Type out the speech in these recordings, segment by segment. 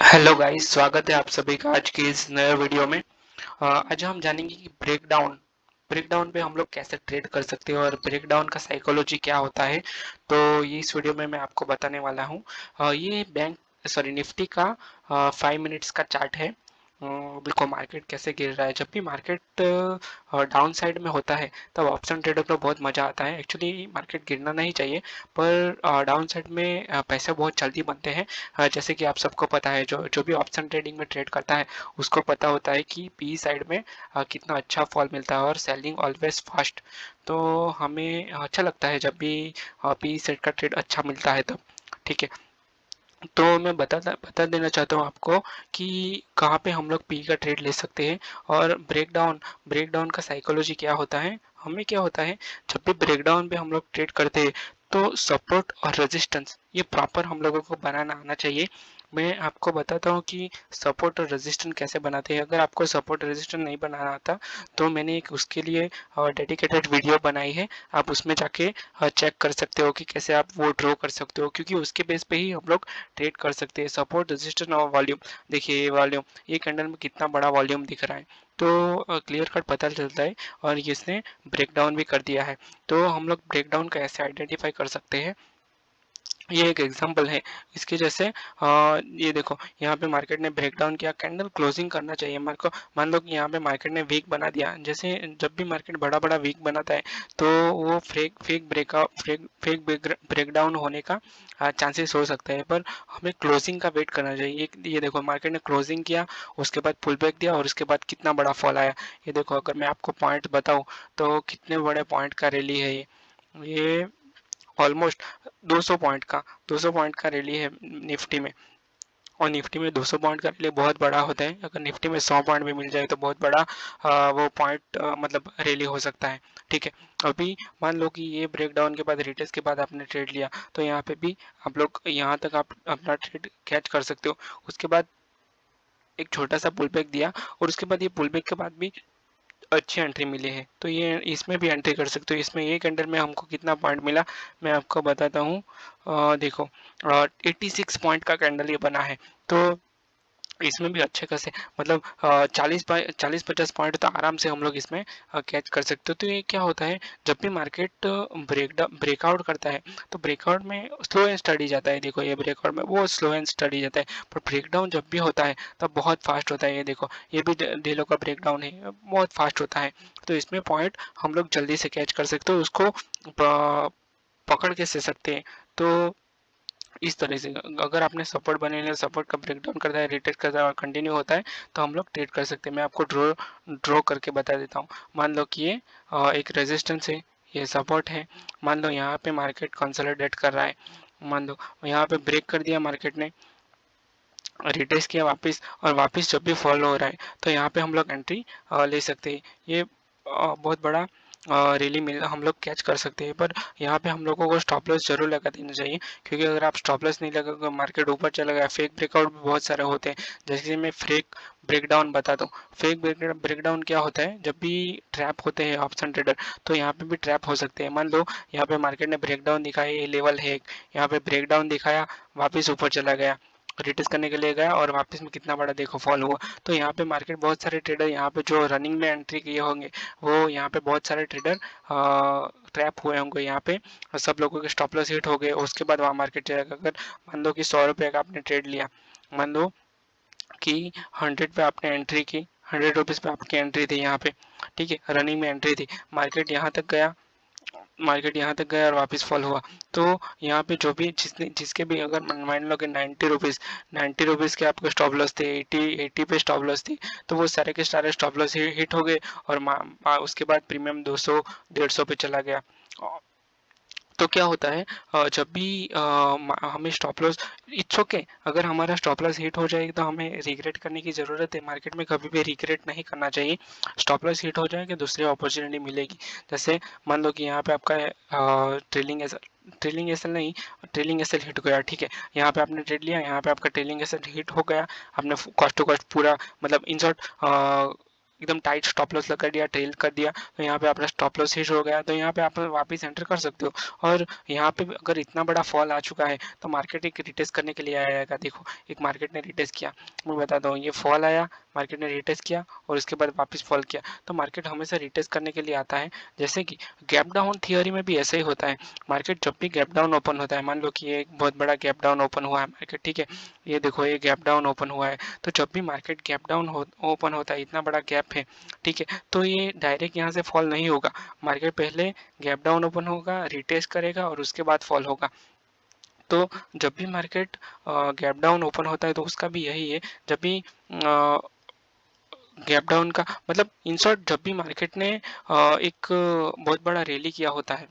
Hello guys, स्वागत है आप सभी का आज के इस नए वीडियो में। आज हम जानेंगे कि ब्रेकडाउन पे हम लोग कैसे ट्रेड कर सकते हैं और ब्रेकडाउन का साइकोलॉजी क्या होता है। तो ये इस वीडियो में मैं आपको बताने वाला हूँ। ये बैंक सॉरी निफ्टी का 5 मिनट्स का चार्ट है। देखो मार्केट कैसे गिर रहा है। जब भी मार्केट डाउन साइड में होता है तब ऑप्शन ट्रेडर को बहुत मजा आता है। एक्चुअली मार्केट गिरना नहीं चाहिए, पर डाउन साइड में पैसे बहुत जल्दी बनते हैं। जैसे कि आप सबको पता है, जो जो भी ऑप्शन ट्रेडिंग में ट्रेड करता है उसको पता होता है कि पी साइड में कितना अच्छा फॉल मिलता है और सेलिंग ऑलवेज फास्ट। तो हमें अच्छा लगता है जब भी पी साइड का ट्रेड अच्छा मिलता है तब। ठीक है, तो मैं बता देना चाहता हूँ आपको कि कहाँ पे हम लोग पी का ट्रेड ले सकते हैं। और ब्रेकडाउन का साइकोलॉजी क्या होता है। हमें क्या होता है, जब भी ब्रेकडाउन पे हम लोग ट्रेड करते हैं तो सपोर्ट और रेजिस्टेंस ये प्रॉपर हम लोगों को बनाना आना चाहिए। मैं आपको बताता हूँ कि सपोर्ट और रेजिस्टेंस कैसे बनाते हैं। अगर आपको सपोर्ट रेजिस्टेंस नहीं बनाना आता तो मैंने एक उसके लिए डेडिकेटेड वीडियो बनाई है। आप उसमें जाके चेक कर सकते हो कि कैसे आप वो ड्रॉ कर सकते हो, क्योंकि उसके बेस पे ही हम लोग ट्रेड कर सकते हैं। सपोर्ट रेजिस्टेंस और वॉल्यूम, देखिए ये वॉल्यूम, ये कैंडल में कितना बड़ा वॉल्यूम दिख रहा है, तो क्लियर कट पता चलता है। और इसने ब्रेकडाउन भी कर दिया है। तो हम लोग ब्रेकडाउन का ऐसे आइडेंटिफाई कर सकते हैं। ये एक एग्जांपल है इसके जैसे। ये देखो यहाँ पे मार्केट ने ब्रेकडाउन किया, कैंडल क्लोजिंग करना चाहिए। मान लो कि यहाँ पे मार्केट ने वीक बना दिया। जैसे जब भी मार्केट बड़ा बड़ा वीक बनाता है तो वो fake fake breakout fake breakdown होने का चांसेस हो सकता है, पर हमें क्लोजिंग का वेट करना चाहिए। ये देखो मार्केट ने क्लोजिंग किया, उसके बाद पुल बैक दिया और उसके बाद कितना बड़ा फॉल आया। ये देखो, अगर मैं आपको पॉइंट बताऊं तो कितने बड़े पॉइंट का रैली है ये ऑलमोस्ट 200 पॉइंट का 200 पॉइंट का रैली है निफ्टी में। और निफ्टी में 200 पॉइंट का रैली बहुत बड़ा होता है। अगर निफ्टी में 100 पॉइंट भी मिल जाए तो बहुत बड़ा वो पॉइंट मतलब रैली हो सकता है। ठीक है, अभी मान लो कि ये ब्रेकडाउन के बाद रिटेस्ट के बाद आपने ट्रेड लिया तो यहाँ पे भी आप लोग यहाँ तक आप अपना ट्रेड कैच कर सकते हो। उसके बाद एक छोटा सा पुल बैक दिया और उसके बाद ये पुल बैक के बाद भी अच्छी एंट्री मिली है, तो ये इसमें भी एंट्री कर सकते हो। इसमें एक कैंडल में हमको कितना पॉइंट मिला मैं आपको बताता हूँ। देखो 86 पॉइंट का कैंडल ये बना है। तो इसमें भी अच्छे खासे मतलब 40-50 पॉइंट तो आराम से हम लोग इसमें कैच कर सकते हो। तो ये क्या होता है, जब भी मार्केट ब्रेकआउट करता है तो ब्रेकआउट में स्लो एंड स्टडी जाता है। देखो ये ब्रेकआउट में वो स्लो एंड स्टडी जाता है, पर ब्रेकडाउन जब भी होता है तब बहुत फास्ट होता है। ये देखो ये भी डेलो का ब्रेकडाउन है, बहुत फास्ट होता है। तो इसमें पॉइंट हम लोग जल्दी से कैच कर सकते हो, उसको पकड़ के से सकते हैं। तो इस तरह से अगर आपने सपोर्ट बने लिया, सपोर्ट का ब्रेकडाउन करता है, रिटेस्ट करता है और कंटिन्यू होता है तो हम लोग ट्रेड कर सकते हैं। मैं आपको ड्रॉ करके बता देता हूँ। मान लो कि ये एक रेजिस्टेंस है, ये सपोर्ट है। मान लो यहाँ पे मार्केट कंसोलिडेट कर रहा है, मान लो यहाँ पे ब्रेक कर दिया मार्केट ने, रिटेस्ट किया वापस, और वापस जब भी फॉल हो रहा है तो यहाँ पे हम लोग एंट्री ले सकते हैं। ये बहुत बड़ा रैली मिल हम लोग कैच कर सकते हैं, पर यहाँ पे हम लोगों को स्टॉप लॉस जरूर लगा देना चाहिए, क्योंकि अगर आप स्टॉप लॉस नहीं लगाओगे मार्केट ऊपर चला गया। फेक ब्रेकआउट भी बहुत सारे होते हैं, जैसे मैं फेक ब्रेकडाउन बता दूँ। फेक ब्रेकडाउन क्या होता है, जब भी ट्रैप होते हैं ऑप्शन ट्रेडर तो यहाँ पे भी ट्रैप हो सकते हैं। मान लो यहाँ पे मार्केट ने ब्रेकडाउन दिखाया, ये लेवल है, यहाँ पे ब्रेकडाउन दिखाया, वापस ऊपर चला गया, रिटेस्ट करने के लिए गया और वापस में कितना बड़ा देखो फॉल हुआ। तो यहाँ पे मार्केट बहुत सारे ट्रेडर यहाँ पे जो रनिंग में एंट्री किए होंगे वो यहाँ पे बहुत सारे ट्रेडर ट्रैप हुए होंगे यहाँ पे, सब लोगों के स्टॉप लॉस हिट हो गए। उसके बाद वहाँ मार्केट जाएगा। अगर मान लो कि 100 रुपये का आपने ट्रेड लिया, मान लो कि 100 पे आपने एंट्री की, 100 रुपीज़ पे आपकी एंट्री थी यहाँ पे। ठीक है, रनिंग में एंट्री थी, मार्केट यहाँ तक गया और वापस फॉल हुआ। तो यहाँ पे जो भी जिसके भी अगर मान लो कि 90 रुपीज़ के आपके स्टॉप लॉस थे, 80 पे स्टॉप लॉस थी, तो वो सारे के सारे स्टॉप लॉस हिट हो गए और उसके बाद प्रीमियम 200-150 पे चला गया। तो क्या होता है, जब भी हमें स्टॉप लॉस, इट्स ओके, अगर हमारा स्टॉप लॉस हिट हो जाए तो हमें रिग्रेट करने की ज़रूरत है। मार्केट में कभी भी रिग्रेट नहीं करना चाहिए। स्टॉप लॉस हिट हो जाए कि दूसरी अपॉर्चुनिटी मिलेगी। जैसे मान लो कि यहाँ पे आपका ट्रेलिंग एसल नहीं, ट्रेलिंग एसल हिट गया। ठीक है, यहाँ पे आपने ट्रेड लिया, यहाँ पे आपका ट्रेलिंग एसल हिट हो गया, आपने कॉस्ट टू कॉस्ट पूरा मतलब इन शॉर्ट एकदम टाइट स्टॉप लॉस लगा दिया, ट्रेल कर दिया, तो यहाँ पे आपका स्टॉप लॉस हिट हो गया, तो यहाँ पे आप वापस एंटर कर सकते हो। और यहाँ पे अगर इतना बड़ा फॉल आ चुका है तो मार्केट एक रिटेस्ट करने के लिए आएगा। देखो एक मार्केट ने रिटेस्ट किया, मैं बताता हूँ, ये फॉल आया, मार्केट ने रिटेस्ट किया और उसके बाद वापस फॉल किया, तो मार्केट हमेशा रिटेस्ट करने के लिए आता है। जैसे कि गैप डाउन थियोरी में भी ऐसा ही होता है। मार्केट जब भी गैप डाउन ओपन होता है, मान लो कि ये एक बहुत बड़ा गैप डाउन ओपन हुआ है मार्केट, ठीक है, ये देखो ये गैप डाउन ओपन हुआ है, तो जब भी मार्केट गैप डाउन ओपन होता है, इतना बड़ा गैप है, ठीक है, तो ये डायरेक्ट यहाँ से फॉल नहीं होगा। मार्केट पहले गैप डाउन ओपन होगा, रिटेस्ट करेगा और उसके बाद फॉल होगा। तो जब भी मार्केट गैप डाउन ओपन होता है तो उसका भी यही है। जब भी गैप डाउन का मतलब इन शॉर्ट, जब भी मार्केट ने एक बहुत बड़ा रैली किया होता है,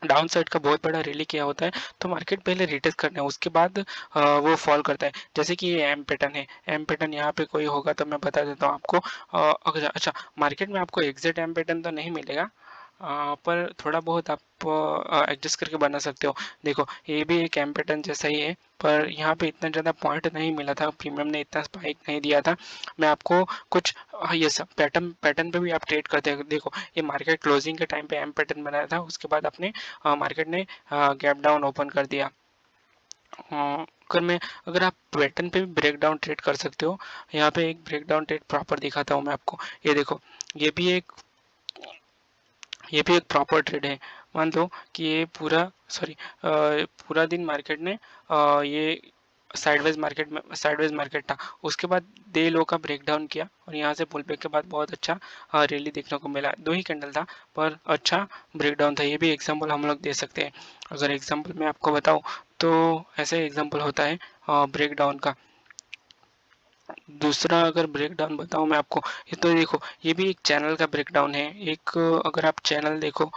डाउन साइड का बहुत बड़ा रैली किया होता है, तो मार्केट पहले रिटेस्ट करना है, उसके बाद वो फॉल करता है। जैसे कि ये एम पैटर्न है, एम पैटर्न यहाँ पे कोई होगा तो मैं बता देता हूँ आपको। अच्छा, मार्केट में आपको एग्जैक्ट एम पैटर्न तो नहीं मिलेगा, पर थोड़ा बहुत आप एडजस्ट करके बना सकते हो। देखो ये भी एक एम पैटर्न जैसा ही है, पर यहाँ पे इतना ज़्यादा पॉइंट नहीं मिला था, प्रीमियम ने इतना स्पाइक नहीं दिया था। मैं आपको कुछ ये सब पैटर्न पैटर्न पे भी आप ट्रेड करते हैं। देखो ये मार्केट क्लोजिंग के टाइम पे एम पैटर्न बनाया था, उसके बाद अपने मार्केट ने गैप डाउन ओपन कर दिया। अगर आप पैटर्न पे भी ब्रेक डाउन ट्रेड कर सकते हो, यहाँ पे एक ब्रेक डाउन ट्रेड प्रॉपर दिखाता हूँ मैं आपको। ये देखो ये भी एक ये भी एक प्रॉपर ट्रेड है। मान लो कि ये पूरा दिन मार्केट ने ये साइडवेज मार्केट था, उसके बाद डे लो का ब्रेकडाउन किया और यहाँ से पुल बैक के बाद बहुत अच्छा रैली देखने को मिला। दो ही कैंडल था पर अच्छा ब्रेकडाउन था। ये भी एग्जांपल हम लोग दे सकते हैं। अगर एग्जांपल मैं आपको बताऊं तो ऐसे एग्जांपल होता है ब्रेकडाउन का। दूसरा अगर ब्रेकडाउन बताऊं मैं आपको, ये तो देखो ये भी एक चैनल का ब्रेकडाउन है। एक अगर आप चैनल देखो,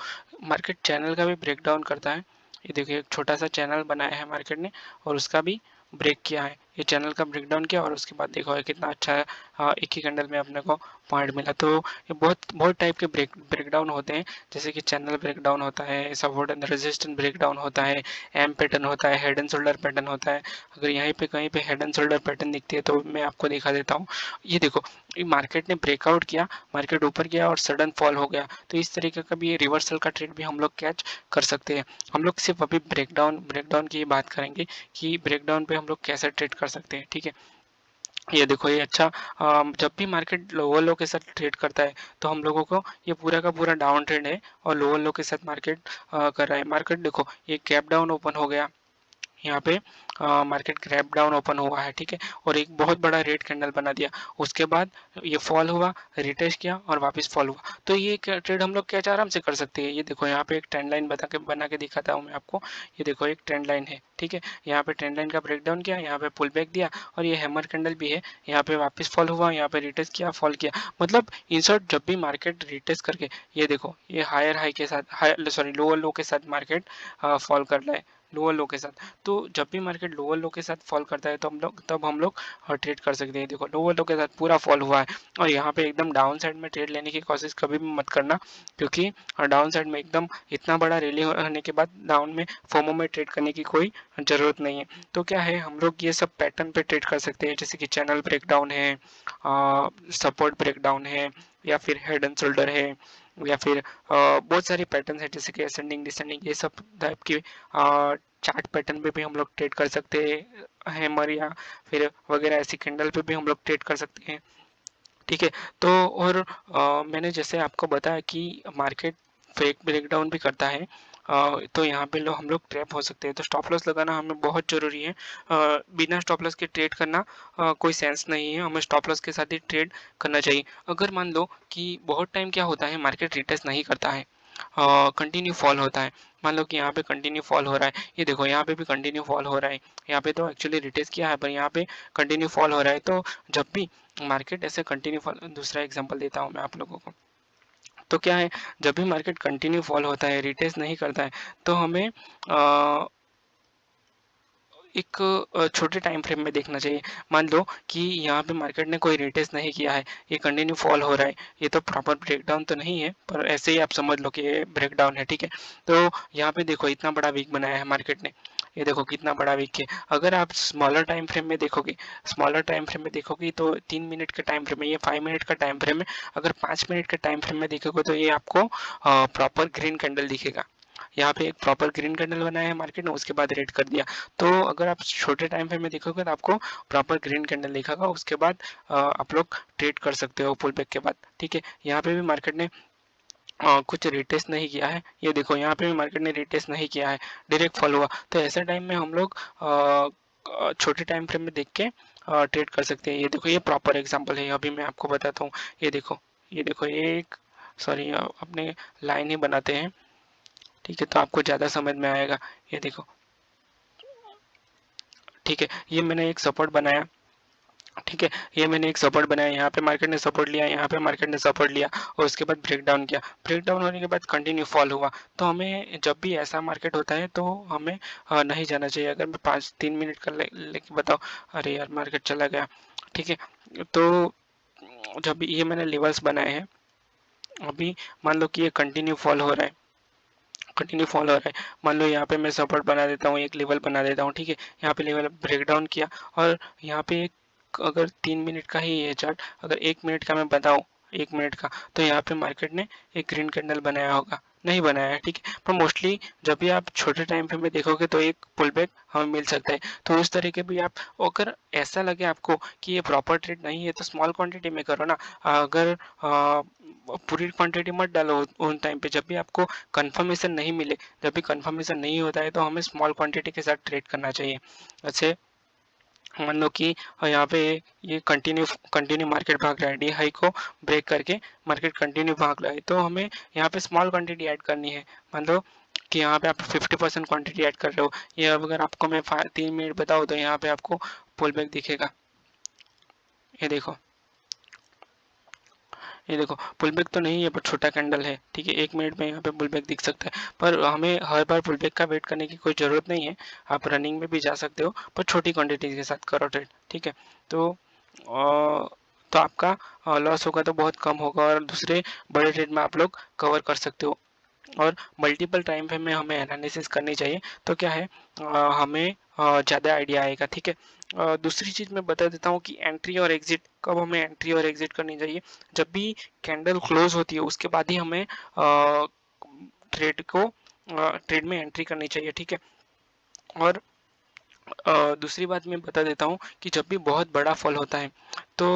मार्केट चैनल का भी ब्रेकडाउन करता है। ये देखिए एक छोटा सा चैनल बनाया है मार्केट ने और उसका भी ब्रेक किया है। ये चैनल का ब्रेकडाउन किया और उसके बाद देखो ये कितना अच्छा है, एक ही कैंडल में अपने को पॉइंट मिला। तो ये बहुत बहुत टाइप के ब्रेकडाउन होते हैं, जैसे कि चैनल ब्रेकडाउन होता है, सपोर्ट एंड रेजिस्टेंस ब्रेकडाउन होता है, एम पैटर्न होता है, हेड एंड शोल्डर पैटर्न होता है। अगर यहीं पे कहीं पे हेड एंड शोल्डर पैटर्न दिखती है तो मैं आपको दिखा देता हूँ। ये देखो ये मार्केट ने ब्रेकआउट किया, मार्केट ऊपर गया और सडन फॉल हो गया, तो इस तरीके का भी ये रिवर्सल का ट्रेड भी हम लोग कैच कर सकते हैं। हम लोग सिर्फ अभी ब्रेकडाउन की बात करेंगे कि ब्रेकडाउन पे हम लोग कैसे ट्रेड कर सकते हैं, ठीक है। ये देखो ये अच्छा, जब भी मार्केट लोअर लो के साथ ट्रेड करता है तो हम लोगों को ये पूरा का पूरा डाउन ट्रेंड है और लोअर लो के साथ मार्केट कर रहा है। मार्केट देखो ये गैप डाउन ओपन हो गया, यहाँ पे मार्केट क्रैप डाउन ओपन हुआ है, ठीक है, और एक बहुत बड़ा रेड कैंडल बना दिया। उसके बाद ये फॉल हुआ, रिटेस्ट किया और वापस फॉल हुआ। तो ये ट्रेड हम लोग कैसे आराम से कर सकते हैं। ये देखो यहाँ पे एक ट्रेंड लाइन बना के दिखाता हूँ मैं आपको। ये देखो एक ट्रेंड लाइन है, ठीक है, यहाँ पे ट्रेंड लाइन का ब्रेकडाउन किया, यहाँ पे पुल बैक दिया और ये हैमर कैंडल भी है, यहाँ पे वापस फॉल हुआ, यहाँ पे रिटेस्ट किया, फॉल किया। मतलब इन शॉर्ट जब भी मार्केट रिटेस्ट करके, ये देखो ये हायर हाई के साथ लोअर लो के साथ मार्केट फॉल कर रहा है, लोअर लो के साथ। तो जब भी मार्केट लोअर लो के साथ फॉल करता है तो हम लोग ट्रेड कर सकते हैं। देखो लोअर लो के साथ पूरा फॉल हुआ है और यहाँ पे एकदम डाउन साइड में ट्रेड लेने की कोशिश कभी भी मत करना, क्योंकि डाउन साइड में एकदम इतना बड़ा रैली होने के बाद डाउन में फोमो में ट्रेड करने की कोई जरूरत नहीं है। तो क्या है, हम लोग ये सब पैटर्न पे ट्रेड कर सकते हैं, जैसे कि चैनल ब्रेकडाउन है, सपोर्ट ब्रेकडाउन है, या फिर हेड एंड शोल्डर है, या फिर बहुत सारी पैटर्न है जैसे कि असेंडिंग डिसेंडिंग, ये सब टाइप की चार्ट पैटर्न पे भी हम लोग ट्रेड कर सकते हैं। हैमर या फिर वगैरह ऐसी कैंडल पे भी हम लोग ट्रेड कर सकते हैं, ठीक है। तो और मैंने जैसे आपको बताया कि मार्केट फेक ब्रेकडाउन भी करता है, तो यहाँ पे हम लोग ट्रैप हो सकते हैं। तो स्टॉप लॉस लगाना हमें बहुत ज़रूरी है। बिना स्टॉप लॉस के ट्रेड करना कोई सेंस नहीं है, हमें स्टॉप लॉस के साथ ही ट्रेड करना चाहिए। अगर मान लो कि बहुत टाइम क्या होता है, मार्केट रिटेस्ट नहीं करता है, कंटिन्यू फॉल होता है। मान लो कि यहाँ पे कंटिन्यू फॉल हो रहा है, ये देखो यहाँ पे भी कंटिन्यू फॉल हो रहा है, यहाँ पे तो एक्चुअली रिटेस्ट किया है पर यहाँ पे कंटिन्यू फॉल हो रहा है। तो जब भी मार्केट ऐसे कंटिन्यू फॉल, दूसरा एग्जांपल देता हूँ मैं आप लोगों को, तो क्या है, जब भी मार्केट कंटिन्यू फॉल होता है, रिटेस्ट नहीं करता है, तो हमें एक छोटे टाइम फ्रेम में देखना चाहिए। मान लो कि यहाँ पे मार्केट ने कोई रिटेस्ट नहीं किया है, ये कंटिन्यू फॉल हो रहा है, ये तो प्रॉपर ब्रेकडाउन तो नहीं है पर ऐसे ही आप समझ लो कि ये ब्रेकडाउन है, ठीक है। तो यहाँ पे देखो इतना बड़ा वीक बनाया है मार्केट ने, ये देखो कितना बड़ा वीक है। अगर आप स्मॉलर टाइम फ्रेम में देखोगे, तो 3 मिनट के टाइम फ्रेम में, ये 5 मिनट का टाइम फ्रेम है, अगर 5 मिनट के टाइम फ्रेम में देखोगे तो ये आपको प्रॉपर ग्रीन कैंडल दिखेगा। यहाँ पे एक प्रॉपर ग्रीन कैंडल बनाया है मार्केट ने, उसके बाद रेड कर दिया। तो अगर आप छोटे टाइम फ्रेम में देखोगे तो आपको प्रॉपर ग्रीन कैंडल दिखेगा, उसके बाद आप लोग ट्रेड कर सकते हो पुल बैक के बाद। ठीक है, यहाँ पे भी मार्केट ने कुछ रिटेस्ट नहीं किया है। ये देखो यहाँ पे भी मार्केट ने रिटेस्ट नहीं किया है, डायरेक्ट फॉल हुआ। तो ऐसे टाइम में हम लोग छोटे टाइम फ्रेम में देख के ट्रेड कर सकते हैं। ये देखो ये प्रॉपर एग्जांपल है, अभी मैं आपको बताता हूँ। ये देखो, ये एक, सॉरी अपने लाइन ही बनाते हैं, ठीक है, तो आपको ज़्यादा समझ में आएगा। ये देखो, ठीक है, ये मैंने एक सपोर्ट बनाया, ठीक है, ये मैंने एक सपोर्ट बनाया, यहाँ पे मार्केट ने सपोर्ट लिया, यहाँ पे मार्केट ने सपोर्ट लिया और उसके बाद ब्रेक डाउन किया। ब्रेक डाउन होने के बाद कंटिन्यू फॉल हुआ। तो हमें जब भी ऐसा मार्केट होता है तो हमें नहीं जाना चाहिए। अगर मैं 3 मिनट का लेके बताओ, अरे यार मार्केट चला गया, ठीक है। तो जब भी ये मैंने लेवल्स बनाए हैं, अभी मान लो कि ये कंटिन्यू फॉल हो रहा है, मान लो यहाँ पे मैं सपोर्ट बना देता हूँ, एक लेवल बना देता हूँ, ठीक है, यहाँ पे लेवल ब्रेक डाउन किया और यहाँ पे एक, अगर 3 मिनट का ही ये चार्ट, अगर 1 मिनट का मैं बताऊँ, 1 मिनट का, तो यहाँ पे मार्केट ने एक ग्रीन कैंडल बनाया होगा, नहीं बनाया है, ठीक है। पर मोस्टली जब भी आप छोटे टाइम फ्रेम में देखोगे तो एक पुल बैक हमें मिल सकता है। तो उस तरीके भी आप, अगर ऐसा लगे आपको कि ये प्रॉपर ट्रेड नहीं है तो स्मॉल क्वांटिटी में करो ना। अगर पूरी क्वांटिटी मत डालो उन टाइम पे, जब भी आपको कंफर्मेशन नहीं मिले, जब भी कंफर्मेशन नहीं होता है तो हमें स्मॉल क्वांटिटी के साथ ट्रेड करना चाहिए। अच्छे, मान लो कि यहाँ पे ये कंटिन्यू कंटिन्यू मार्केट भाग रहा है, डी हाई को ब्रेक करके मार्केट कंटिन्यू भाग रहा है, तो हमें यहाँ पे स्मॉल क्वांटिटी ऐड करनी है। मान लो कि यहाँ पे आप 50% क्वांटिटी ऐड कर रहे हो, ये अब अगर आपको मैं 3 मिनट बताऊँ तो यहाँ पे आपको पुल बैक दिखेगा। ये देखो, ये देखो पुल बैक तो नहीं है पर छोटा कैंडल है, ठीक है, 1 मिनट में यहाँ पे पुल बैक दिख सकता है। पर हमें हर बार पुल बैक का वेट करने की कोई ज़रूरत नहीं है, आप रनिंग में भी जा सकते हो पर छोटी क्वांटिटी के साथ करो ट्रेड, ठीक है। तो आपका लॉस होगा तो बहुत कम होगा और दूसरे बड़े ट्रेड में आप लोग कवर कर सकते हो। और मल्टीपल टाइम फ्रेम में हमें एनालिसिस करनी चाहिए, तो क्या है, हमें ज़्यादा आइडिया आएगा, ठीक है। दूसरी चीज़ मैं बता देता हूँ कि एंट्री और एग्जिट, कब हमें एंट्री और एग्जिट करनी चाहिए। जब भी कैंडल क्लोज होती है उसके बाद ही हमें ट्रेड में एंट्री करनी चाहिए, ठीक है। और दूसरी बात मैं बता देता हूँ कि जब भी बहुत बड़ा फॉल होता है तो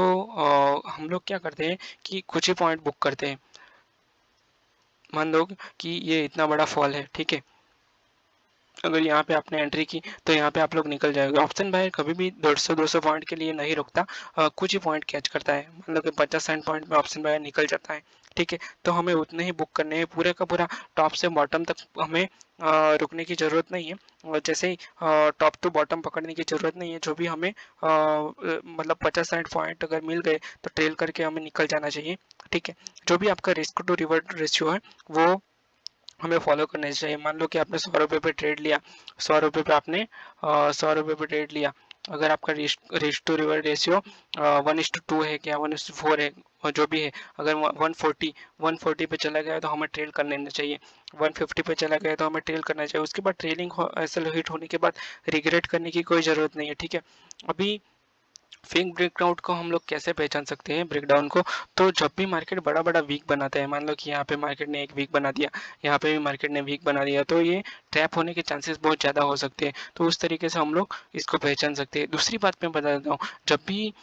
हम लोग क्या करते हैं कि कुछ ही पॉइंट बुक करते हैं। मान लो कि ये इतना बड़ा फॉल है, ठीक है, अगर यहाँ पे आपने एंट्री की तो यहाँ पे आप लोग निकल जाएंगे। ऑप्शन बायर कभी भी 150-200 पॉइंट के लिए नहीं रुकता, कुछ ही पॉइंट कैच करता है। मान लो कि 50-60 पॉइंट में ऑप्शन बायर निकल जाता है, ठीक है। तो हमें उतने ही बुक करने हैं, पूरे का पूरा टॉप से बॉटम तक हमें रुकने की ज़रूरत नहीं है। और जैसे ही टॉप टू बॉटम पकड़ने की ज़रूरत नहीं है, जो भी हमें मतलब 50-60 पॉइंट अगर मिल गए तो ट्रेल करके हमें निकल जाना चाहिए, ठीक है। जो भी आपका रिस्क टू रिवर्ट रेशियो है वो हमें फॉलो करना चाहिए। मान लो कि आपने 100 रुपये पे ट्रेड लिया, 100 रुपये पे आपने 100 रुपये पे ट्रेड लिया, अगर आपका रिस्क टू रिवर्ट रेशियो 1:2 है क्या 1:4 है, और जो भी है, अगर 140 पे चला गया तो हमें ट्रेल कर लेना चाहिए। 150 पे चला गया तो हमें ट्रेल करना चाहिए। उसके बाद ट्रेलिंग ऐसे हिट होने के बाद रिग्रेट करने की कोई ज़रूरत नहीं है, ठीक है। अभी फेक ब्रेकडाउन को हम लोग कैसे पहचान सकते हैं, ब्रेकडाउन को, तो जब भी मार्केट बड़ा बड़ा वीक बनाता है, मान लो कि यहाँ पे मार्केट ने एक वीक बना दिया, यहाँ पे भी मार्केट ने वीक बना दिया, तो ये ट्रैप होने के चांसेस बहुत ज़्यादा हो सकते हैं। तो उस तरीके से हम लोग इसको पहचान सकते हैं। दूसरी बात मैं बता देता हूँ, जब भी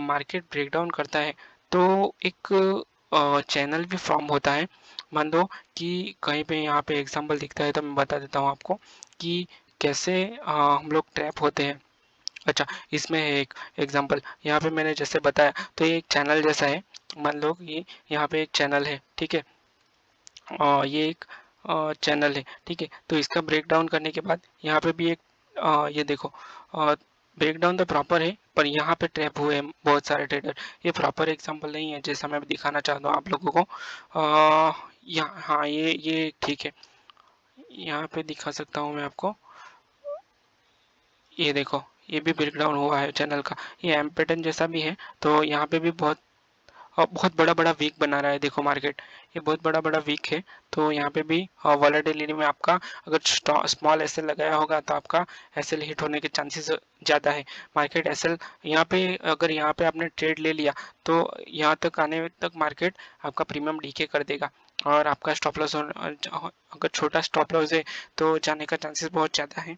मार्केट ब्रेकडाउन करता है तो एक चैनल भी फॉर्म होता है। मान लो कि कहीं पे यहाँ पे एग्जाम्पल दिखता है तो मैं बता देता हूँ आपको कि कैसे हम लोग ट्रैप होते हैं। अच्छा, इसमें है एक एग्जांपल, यहाँ पे मैंने जैसे बताया तो ये एक चैनल जैसा है। मान लो कि यहाँ पे एक चैनल है, ठीक है, ये एक चैनल है, ठीक है। तो इसका ब्रेक डाउन करने के बाद यहाँ पे भी एक ये देखो, ब्रेक डाउन तो प्रॉपर है पर यहाँ पे ट्रैप हुए हैं बहुत सारे ट्रेडर। ये प्रॉपर एग्जांपल नहीं है जैसा मैं दिखाना चाहता हूँ आप लोगों को। यहाँ, हाँ, ये ठीक है, यहाँ पे दिखा सकता हूँ मैं आपको। ये देखो, ये भी ब्रेकडाउन हुआ है चैनल का, ये एम पैटर्न जैसा भी है, तो यहाँ पे भी बहुत बहुत बड़ा बड़ा वीक बना रहा है, देखो मार्केट ये बहुत बड़ा बड़ा वीक है। तो यहाँ पे भी वॉलेटिलिटी में आपका अगर स्मॉल एसएल लगाया होगा तो आपका एसएल हिट होने के चांसेस ज़्यादा है। मार्केट एसएल यहाँ पे अगर यहाँ पे आपने ट्रेड ले लिया तो यहाँ तक आने तक मार्केट आपका प्रीमियम डीके कर देगा, और आपका स्टॉप लॉस अगर छोटा स्टॉप लॉस है तो जाने का चांसेस बहुत ज़्यादा है।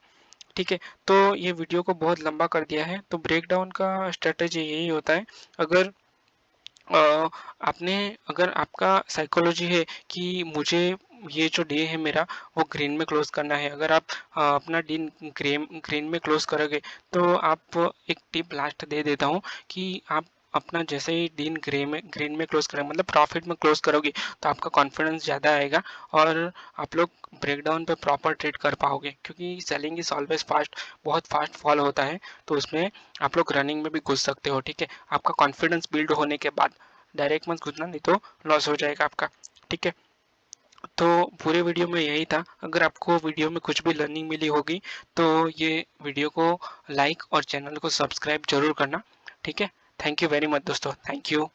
ठीक है, तो ये वीडियो को बहुत लंबा कर दिया है। तो ब्रेक डाउन का स्ट्रेटेजी यही होता है, अगर आपने अगर आपका साइकोलॉजी है कि मुझे ये जो डे है मेरा वो ग्रीन में क्लोज करना है, अगर आप अपना दिन ग्रीन में क्लोज करोगे तो आप एक टिप लास्ट दे देता हूँ कि आप अपना जैसे ही दिन ग्रीन में क्लोज करेंगे, मतलब प्रॉफिट में क्लोज करोगे, तो आपका कॉन्फिडेंस ज़्यादा आएगा और आप लोग ब्रेकडाउन पे प्रॉपर ट्रेड कर पाओगे, क्योंकि सेलिंग इज ऑलवेज फास्ट, बहुत फास्ट फॉल होता है। तो उसमें आप लोग रनिंग में भी घुस सकते हो। ठीक है, आपका कॉन्फिडेंस बिल्ड होने के बाद डायरेक्ट मत घुसना, नहीं तो लॉस हो जाएगा आपका। ठीक है, तो पूरे वीडियो में यही था। अगर आपको वीडियो में कुछ भी लर्निंग मिली होगी तो ये वीडियो को लाइक और चैनल को सब्सक्राइब जरूर करना। ठीक है, थैंक यू वेरी मच दोस्तों, थैंक यू।